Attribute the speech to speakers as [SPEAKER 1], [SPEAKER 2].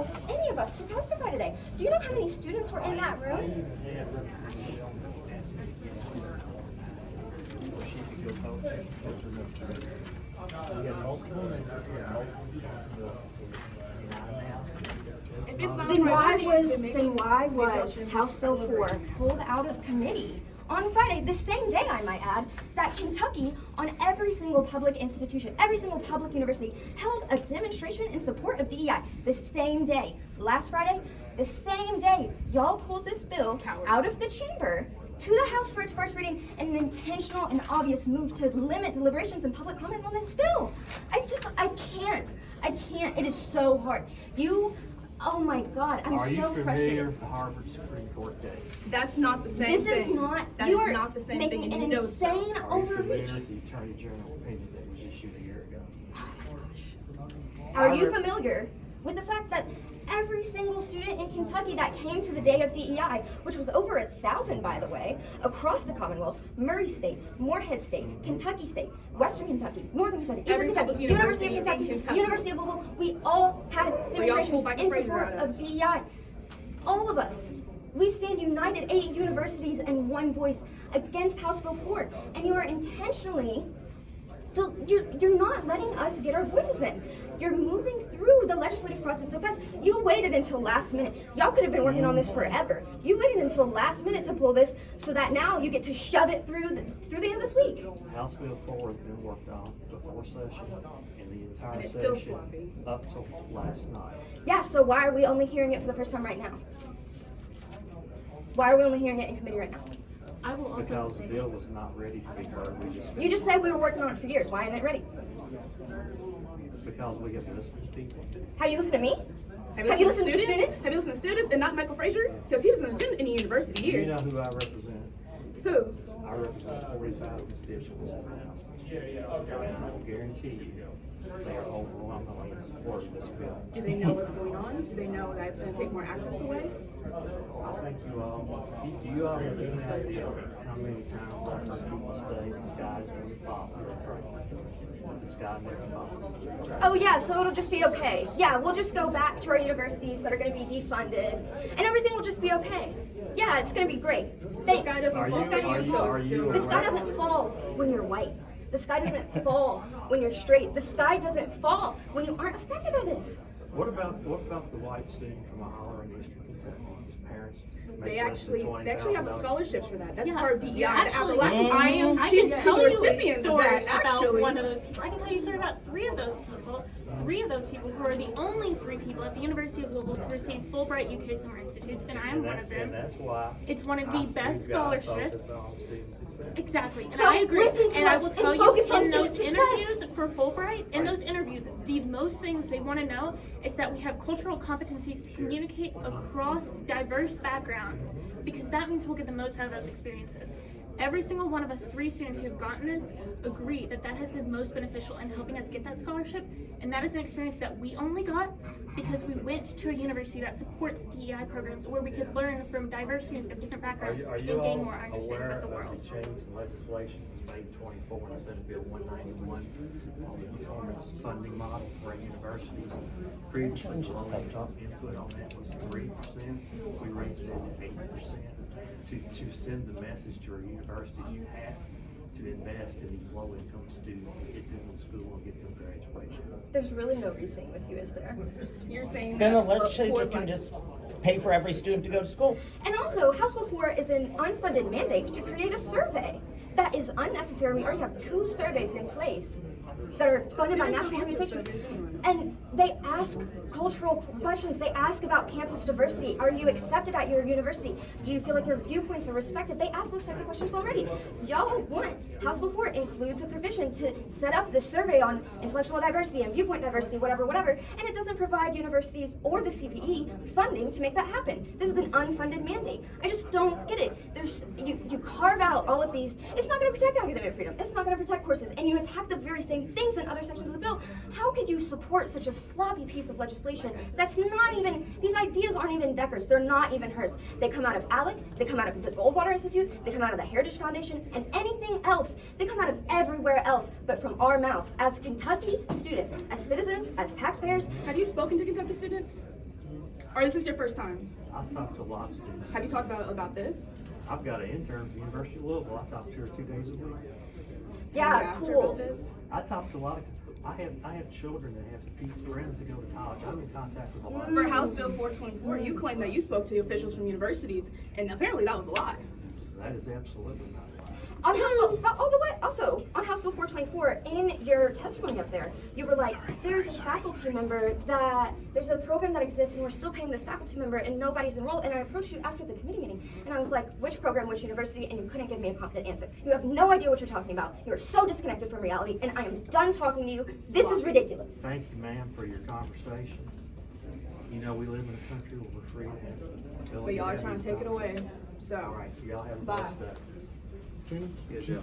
[SPEAKER 1] allow any of us to testify today. Do you know how many students were in that room? Then why was House Bill 4 pulled out of committee on Friday, the same day, I might add, that Kentucky, on every single public institution, every single public university, held a demonstration in support of DEI the same day. Last Friday, the same day, y'all pulled this bill out of the chamber to the House for its first reading in an intentional and obvious move to limit deliberations and public comment on this bill. I can't. It is so hard. Oh my God, I'm so frustrated.
[SPEAKER 2] Are you familiar with the Harvard Supreme Court case?
[SPEAKER 3] That's not the same thing.
[SPEAKER 1] This is not.
[SPEAKER 3] That
[SPEAKER 1] You
[SPEAKER 3] is
[SPEAKER 1] are
[SPEAKER 3] not the same
[SPEAKER 1] making
[SPEAKER 3] thing.
[SPEAKER 1] an insane
[SPEAKER 2] Are you
[SPEAKER 1] overreach.
[SPEAKER 2] familiar with the Attorney General opinion that was issued a year ago?
[SPEAKER 1] Are you familiar with the fact that every single student in Kentucky that came to the day of DEI, which was over 1,000 by the way, across the Commonwealth, Murray State, Morehead State, Kentucky State, Western Kentucky, Northern Kentucky, Eastern Kentucky, University of Kentucky, University of Louisville, we all had demonstrations in support of DEI. All of us. We stand united, 8 universities and 1 voice against House Bill 4, and you are intentionally you're not letting us get our voices in. You're moving through the legislative process so fast. You waited until last minute. Y'all could have been working on this forever. You waited until last minute to pull this so that now you get to shove it through the end of this week.
[SPEAKER 2] House Bill 4 has been worked on before session and the entire
[SPEAKER 3] And it's still
[SPEAKER 2] session
[SPEAKER 3] sloppy.
[SPEAKER 2] up till last night.
[SPEAKER 1] Yeah, so why are we only hearing it for the first time right now? Why are we only hearing it in committee right now?
[SPEAKER 4] I will also
[SPEAKER 2] Because the
[SPEAKER 4] say
[SPEAKER 2] bill was not ready to be heard.
[SPEAKER 1] You just said we were working on it for years. Why isn't it ready?
[SPEAKER 2] Because we have listened to people.
[SPEAKER 1] Have you listened to me?
[SPEAKER 3] Have you listened to students? Have you listened to students and not Michael Frazier? Because he doesn't attend any university
[SPEAKER 2] Do you
[SPEAKER 3] here.
[SPEAKER 2] know who I represent?
[SPEAKER 3] Who?
[SPEAKER 2] I represent 45 constituents in the House. And I will guarantee you, they are overwhelmingly in support of this bill.
[SPEAKER 3] Do they know what's going on? Do they know that it's going to take more access away?
[SPEAKER 2] I think do you all have any idea how many times I've heard people say the sky's never falling? The sky never falls.
[SPEAKER 1] Oh yeah, so it'll just be okay. Yeah, we'll just go back to our universities that are going to be defunded, and everything will just be okay. Yeah, it's going to be great. Thanks.
[SPEAKER 3] The sky doesn't fall.
[SPEAKER 1] The sky doesn't fall when you're white. The sky doesn't fall when you're straight. The sky doesn't fall when you aren't affected by this.
[SPEAKER 2] What about the white student from Ohio and Eastern Kentucky? His parents
[SPEAKER 3] They actually have scholarships for that. That's part of DEI.
[SPEAKER 4] Yeah,
[SPEAKER 3] The
[SPEAKER 4] actually,
[SPEAKER 3] Appalachian
[SPEAKER 4] I
[SPEAKER 3] She's
[SPEAKER 4] can tell
[SPEAKER 3] a
[SPEAKER 4] you a
[SPEAKER 3] recipient of
[SPEAKER 4] story
[SPEAKER 3] that,
[SPEAKER 4] about
[SPEAKER 3] actually.
[SPEAKER 4] one of those people. I can tell you a story about 3 of those people. 3 of those people who are the only 3 people at the University of Louisville to receive Fulbright UK Summer Institutes, and I am one of them.
[SPEAKER 2] And that's why
[SPEAKER 4] it's one of the best scholarships. Exactly. And
[SPEAKER 1] So
[SPEAKER 4] I agree.
[SPEAKER 1] listen to
[SPEAKER 4] And I
[SPEAKER 1] us
[SPEAKER 4] will
[SPEAKER 1] and
[SPEAKER 4] tell you,
[SPEAKER 1] focus on
[SPEAKER 4] in those
[SPEAKER 1] student
[SPEAKER 4] interviews
[SPEAKER 1] success.
[SPEAKER 4] for Fulbright, in those interviews, the most thing they want to know is that we have cultural competencies to communicate across diverse backgrounds, because that means we'll get the most out of those experiences. Every single one of us 3 students who have gotten this agree that that has been most beneficial in helping us get that scholarship, and that is an experience that we only got because we went to a university that supports DEI programs where we could learn from diverse students of different backgrounds and gain more understanding about the world.
[SPEAKER 2] Of the change in legislation from May 24 and Senate Bill 191 on the performance funding model for universities? Previously, the only input on that was 3%. We raised it to 8%. To send the message to our universities, you have to invest in these low-income students and get them in school and get them graduation.
[SPEAKER 1] There's really no reasoning with you, is there?
[SPEAKER 3] You're saying
[SPEAKER 5] Then the
[SPEAKER 3] that
[SPEAKER 5] legislature can just pay for every student to go to school.
[SPEAKER 1] And also, House Bill 4 is an unfunded mandate to create a survey. That is unnecessary. We already have 2 surveys in place that are funded by national organizations. And they ask cultural questions. They ask about campus diversity. Are you accepted at your university? Do you feel like your viewpoints are respected? They ask those types of questions already. Y'all want House Bill 4 includes a provision to set up this survey on intellectual diversity and viewpoint diversity, whatever, and it doesn't provide universities or the CPE funding to make that happen. This is an unfunded mandate. I just don't get it. You carve out all of these. It's not going to protect academic freedom. It's not going to protect courses, and you attack the very same things in other sections of the bill. How could you support such a sloppy piece of legislation that's not even, these ideas aren't even Decker's, they're not even hers. They come out of ALEC, they come out of the Goldwater Institute, they come out of the Heritage Foundation, and anything else. They come out of everywhere else but from our mouths as Kentucky students, as citizens, as taxpayers.
[SPEAKER 3] Have you spoken to Kentucky students? Or this is your first time?
[SPEAKER 2] I've talked to a lot of students.
[SPEAKER 3] Have you talked about this?
[SPEAKER 2] I've got an intern at the University of Louisville. I talk to her 2 days a week.
[SPEAKER 3] Have you
[SPEAKER 1] Yeah,
[SPEAKER 3] asked her
[SPEAKER 1] cool.
[SPEAKER 3] about this?
[SPEAKER 2] I talk to a lot of, I have children that have friends that go to college. I'm in contact with a lot of
[SPEAKER 3] For House Bill 424, you claim that you spoke to officials from universities, and apparently that was a lie.
[SPEAKER 2] That is absolutely not right.
[SPEAKER 1] On House Bill, all the way, also, on House Bill 424, in your testimony up there, you were like, there's a faculty member there's a program that exists and we're still paying this faculty member and nobody's enrolled. And I approached you after the committee meeting and I was like, which program, which university? And you couldn't give me a confident answer. You have no idea what you're talking about. You are so disconnected from reality and I am done talking to you. This is ridiculous.
[SPEAKER 2] Thank you, ma'am, for your conversation. You know, we live in a country where we're free to go.
[SPEAKER 3] But y'all are trying to take it away. So,
[SPEAKER 2] All right, y'all have a
[SPEAKER 3] bye.
[SPEAKER 2] blessed day. Good job.